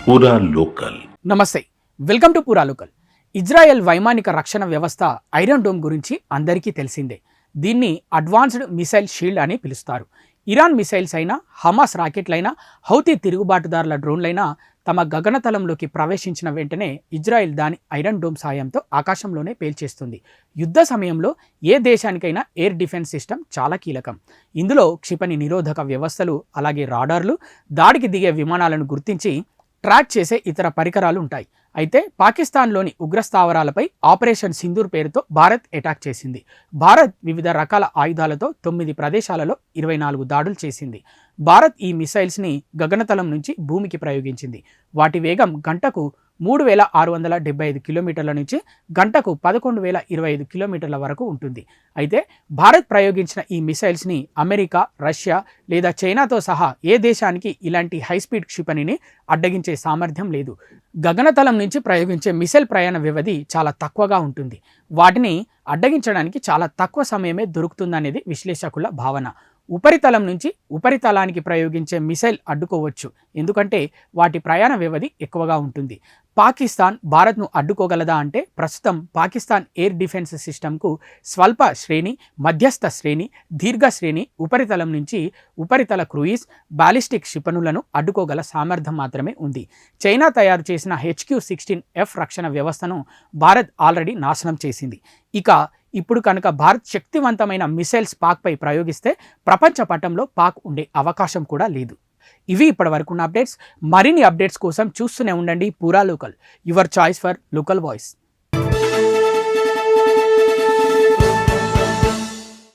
పూరా లోకల్. నమస్తే, welcome to పూరా లోకల్. ఇజ్రాయెల్ వైమానిక రక్షణ వ్యవస్థ ఐరన్ డోమ్ గురించి అందరికీ తెలిసిందే. దీన్ని అడ్వాన్స్డ్ మిసైల్ షీల్డ్ అని పిలుస్తారు. ఇరాన్ మిసైల్స్ అయినా, హమాస్ రాకెట్లైనా, హౌతీ తిరుగుబాటుదారుల డ్రోన్లైనా తమ గగనతలంలోకి ప్రవేశించిన వెంటనే ఇజ్రాయెల్ దాని ఐరన్ డోమ్ సాయంతో ఆకాశంలోనే పేల్చేస్తుంది. యుద్ధ సమయంలో ఏ దేశానికైనా ఎయిర్ డిఫెన్స్ సిస్టమ్ చాలా కీలకం. ఇందులో క్షిపణి నిరోధక వ్యవస్థలు, అలాగే రాడార్లు, దాడికి దిగే విమానాలను గుర్తించి ట్రాక్ చేసే ఇతర పరికరాలు ఉంటాయి. అయితే పాకిస్తాన్లోని ఉగ్రస్థావరాలపై ఆపరేషన్ సింధూర్ పేరుతో భారత్ అటాక్ చేసింది. భారత్ వివిధ రకాల ఆయుధాలతో 9 ప్రదేశాలలో 24 దాడులు చేసింది. భారత్ ఈ మిసైల్స్ని గగనతలం నుంచి భూమికి ప్రయోగించింది. వాటి వేగం గంటకు 3675 కిలోమీటర్ల నుంచి గంటకు 11,025 కిలోమీటర్ల వరకు ఉంటుంది. అయితే భారత్ ప్రయోగించిన ఈ మిసైల్స్ని అమెరికా, రష్యా లేదా చైనాతో సహా ఏ దేశానికి ఇలాంటి హైస్పీడ్ క్షిపణిని అడ్డగించే సామర్థ్యం లేదు. గగనతలం నుంచి ప్రయోగించే మిసైల్ ప్రయాణ వ్యవధి చాలా తక్కువగా ఉంటుంది. వాటిని అడ్డగించడానికి చాలా తక్కువ సమయమే దొరుకుతుందనేది విశ్లేషకుల భావన. ఉపరితలం నుంచి ఉపరితలానికి ప్రయోగించే మిసైల్ అడ్డుకోవచ్చు, ఎందుకంటే వాటి ప్రయాణ వ్యవధి ఎక్కువగా ఉంటుంది. పాకిస్తాన్ భారత్ను అడ్డుకోగలదా అంటే ప్రస్తుతం పాకిస్తాన్ ఎయిర్ డిఫెన్స్ సిస్టమ్కు స్వల్ప శ్రేణి, మధ్యస్థ శ్రేణి, దీర్ఘ శ్రేణి ఉపరితలం నుంచి ఉపరితల క్రూయిజ్, బాలిస్టిక్ క్షిపణులను అడ్డుకోగల సామర్థ్యం మాత్రమే ఉంది. చైనా తయారు చేసిన HQ-16F రక్షణ వ్యవస్థను భారత్ ఆల్రెడీ నాశనం చేసింది. ఇక ఇప్పుడు కనుక భారత్ శక్తివంతమైన మిసైల్స్ పాక్పై ప్రయోగిస్తే ప్రపంచ పటంలో పాక్ ఉండే అవకాశం కూడా లేదు. ఇవి ఇప్పటివరకు ఉన్న అప్డేట్స్. మరిన్ని అప్డేట్స్ కోసం చూస్తూనే ఉండండి పూరా local, your choice for local voice.